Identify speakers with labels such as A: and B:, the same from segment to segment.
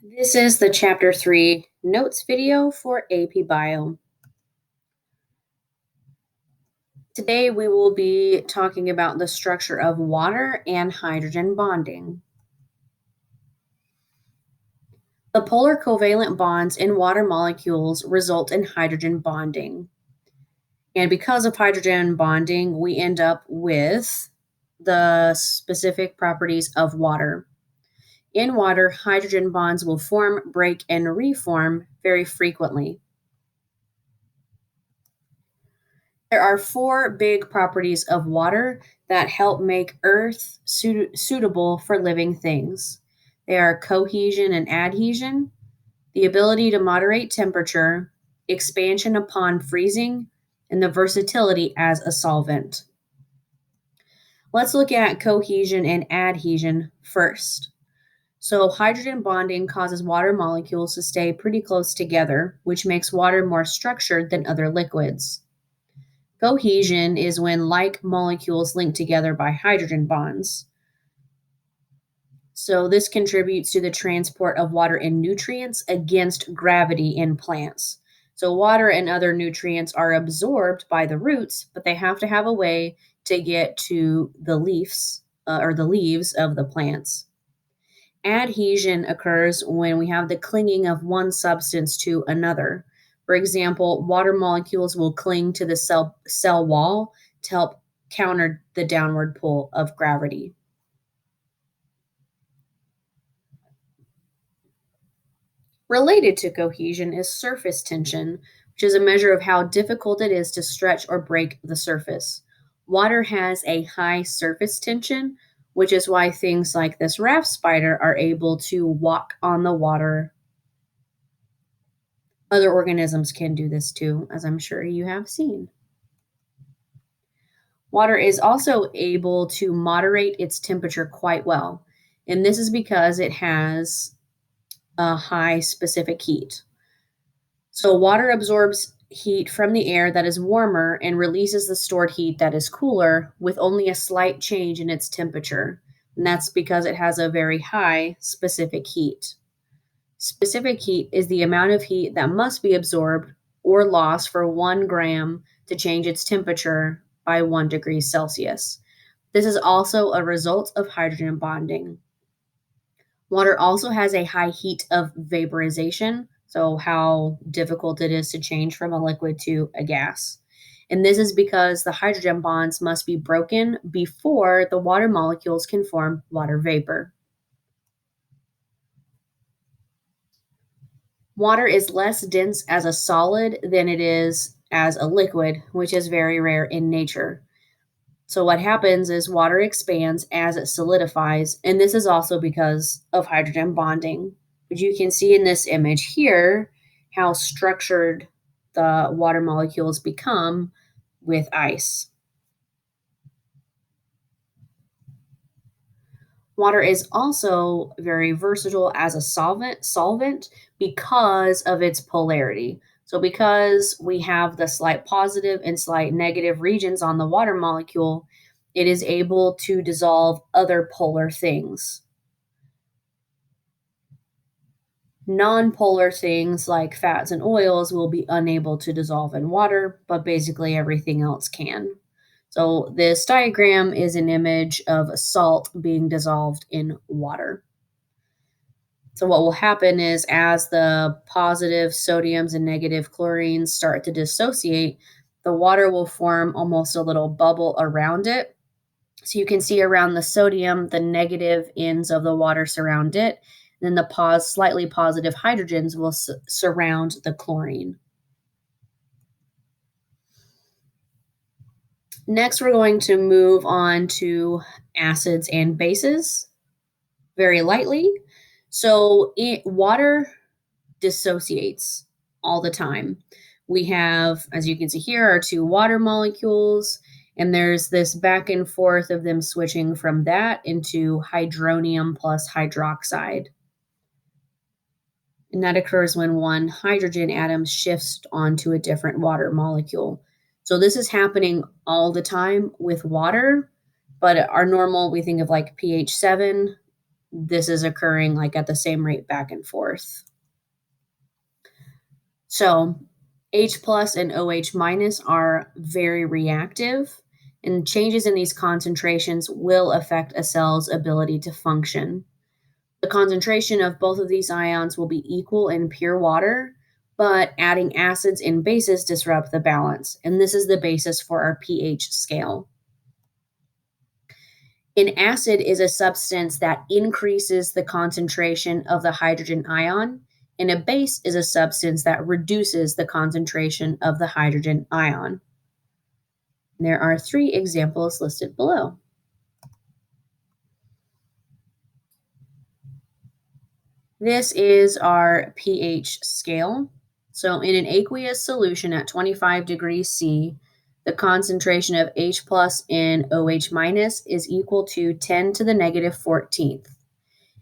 A: This is the Chapter 3 notes video for APBIO. Today we will be talking about the structure of water and hydrogen bonding. The polar covalent bonds in water molecules result in hydrogen bonding. And because of hydrogen bonding, we end up with the specific properties of water. In water, hydrogen bonds will form, break, and reform very frequently. There are four big properties of water that help make Earth suitable for living things. They are cohesion and adhesion, the ability to moderate temperature, expansion upon freezing, and the versatility as a solvent. Let's look at cohesion and adhesion first. So, hydrogen bonding causes water molecules to stay pretty close together, which makes water more structured than other liquids. Cohesion is when like molecules link together by hydrogen bonds. So, this contributes to the transport of water and nutrients against gravity in plants. So, water and other nutrients are absorbed by the roots, but they have to have a way to get to the leaves or the leaves of the plants. Adhesion occurs when we have the clinging of one substance to another. For example, water molecules will cling to the cell wall to help counter the downward pull of gravity. Related to cohesion is surface tension, which is a measure of how difficult it is to stretch or break the surface. Water has a high surface tension, which is why things like this raft spider are able to walk on the water. Other organisms can do this too, as I'm sure you have seen. Water is also able to moderate its temperature quite well, and this is because it has a high specific heat. So, water absorbs heat from the air that is warmer and releases the stored heat that is cooler with only a slight change in its temperature. And that's because it has a very high specific heat. Specific heat is the amount of heat that must be absorbed or lost for 1 gram to change its temperature by 1 degree Celsius. This is also a result of hydrogen bonding. Water also has a high heat of vaporization, so how difficult it is to change from a liquid to a gas. And this is because the hydrogen bonds must be broken before the water molecules can form water vapor. Water is less dense as a solid than it is as a liquid, which is very rare in nature. So, what happens is water expands as it solidifies, and this is also because of hydrogen bonding. But you can see in this image here how structured the water molecules become with ice. Water is also very versatile as a solvent because of its polarity. So because we have the slight positive and slight negative regions on the water molecule, it is able to dissolve other polar things. Non-polar things like fats and oils will be unable to dissolve in water, but basically everything else can. So this diagram is an image of salt being dissolved in water. So what will happen is as the positive sodiums and negative chlorines start to dissociate, the water will form almost a little bubble around it. So you can see around the sodium, the negative ends of the water surround it, and then the slightly positive hydrogens will surround the chlorine. Next, we're going to move on to acids and bases very lightly. So water dissociates all the time. We have, as you can see here, our two water molecules, and there's this back and forth of them switching from that into hydronium plus hydroxide. And that occurs when one hydrogen atom shifts onto a different water molecule. So this is happening all the time with water, but our normal, we think of like pH 7 this is occurring like at the same rate back and forth. So H plus and OH minus are very reactive, and changes in these concentrations will affect a cell's ability to function. The concentration of both of these ions will be equal in pure water, but adding acids and bases disrupt the balance, and this is the basis for our pH scale. An acid is a substance that increases the concentration of the hydrogen ion, and a base is a substance that reduces the concentration of the hydrogen ion. There are 3 examples listed below. This is our pH scale. So in an aqueous solution at 25 degrees C, the concentration of H plus and OH minus is equal to 10 to the negative 14th.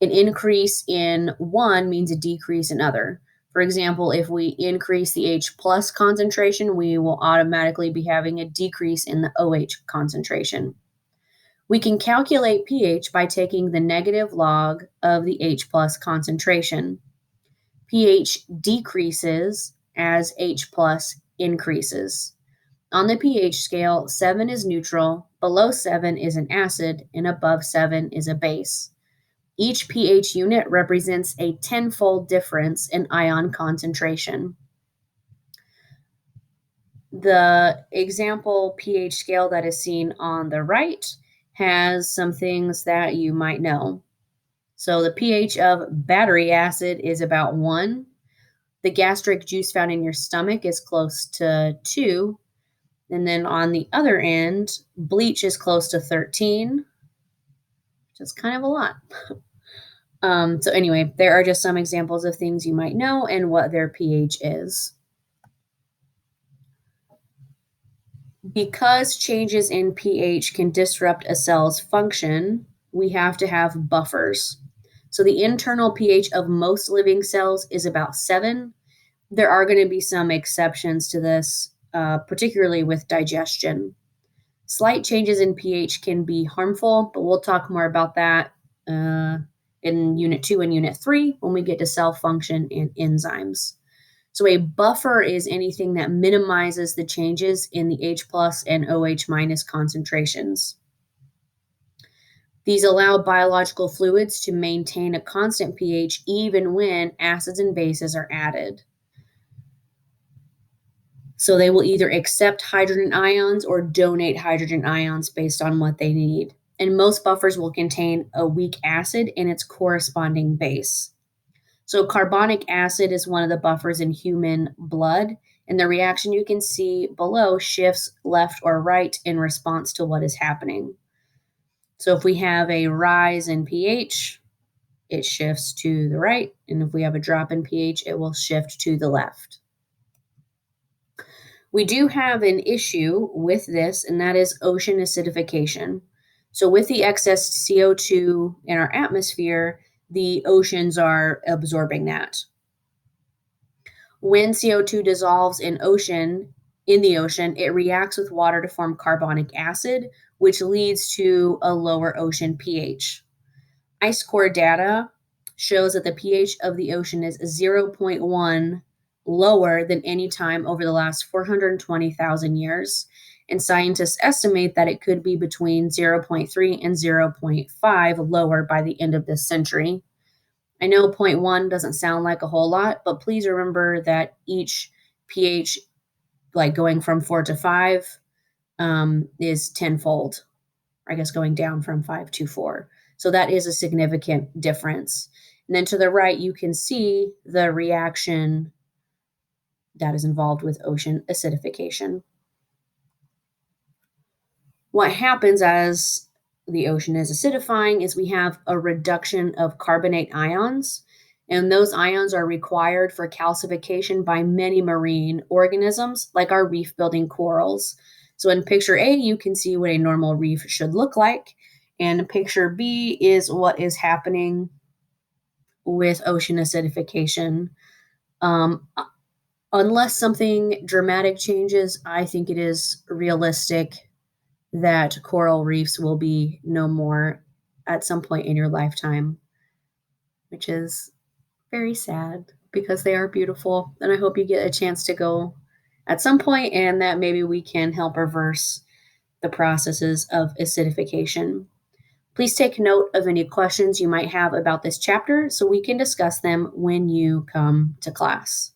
A: An increase in one means a decrease in other. For example, if we increase the H plus concentration, we will automatically be having a decrease in the OH concentration. We can calculate pH by taking the negative log of the H plus concentration. pH decreases as H plus increases. On the pH scale, 7 is neutral, below 7 is an acid, and above 7 is a base. Each pH unit represents a tenfold difference in ion concentration. The example pH scale that is seen on the right has some things that you might know. So the pH of battery acid is about 1. The gastric juice found in your stomach is close to 2. And then on the other end, bleach is close to 13, which is kind of a lot. So anyway, there are just some examples of things you might know and what their pH is. Because changes in pH can disrupt a cell's function, we have to have buffers. So the internal pH of most living cells is about 7. There are going to be some exceptions to this, particularly with digestion. Slight changes in pH can be harmful, but we'll talk more about that in Unit 2 and Unit 3 when we get to cell function and enzymes. So a buffer is anything that minimizes the changes in the H plus and OH minus concentrations. These allow biological fluids to maintain a constant pH even when acids and bases are added. So they will either accept hydrogen ions or donate hydrogen ions based on what they need. And most buffers will contain a weak acid and its corresponding base. So carbonic acid is one of the buffers in human blood, and the reaction you can see below shifts left or right in response to what is happening. So if we have a rise in pH, it shifts to the right, and if we have a drop in pH, it will shift to the left. We do have an issue with this, and that is ocean acidification. So with the excess CO2 in our atmosphere, the oceans are absorbing that. When CO2 dissolves in the ocean, it reacts with water to form carbonic acid, which leads to a lower ocean pH. Ice core data shows that the pH of the ocean is 0.1 lower than any time over the last 420,000 years, and scientists estimate that it could be between 0.3 and 0.5 lower by the end of this century. I know 0.1 doesn't sound like a whole lot, but please remember that each pH, like going from 4 to 5, is tenfold, I guess going down from 5 to 4. So that is a significant difference. And then to the right, you can see the reaction that is involved with ocean acidification. What happens as the ocean is acidifying is we have a reduction of carbonate ions, and those ions are required for calcification by many marine organisms, like our reef-building corals. So in picture A, you can see what a normal reef should look like, and picture B is what is happening with ocean acidification. Unless something dramatic changes, I think it is realistic that coral reefs will be no more at some point in your lifetime. which is very sad because they are beautiful. And I hope you get a chance to go at some point and that maybe we can help reverse the processes of acidification. Please take note of any questions you might have about this chapter so we can discuss them when you come to class.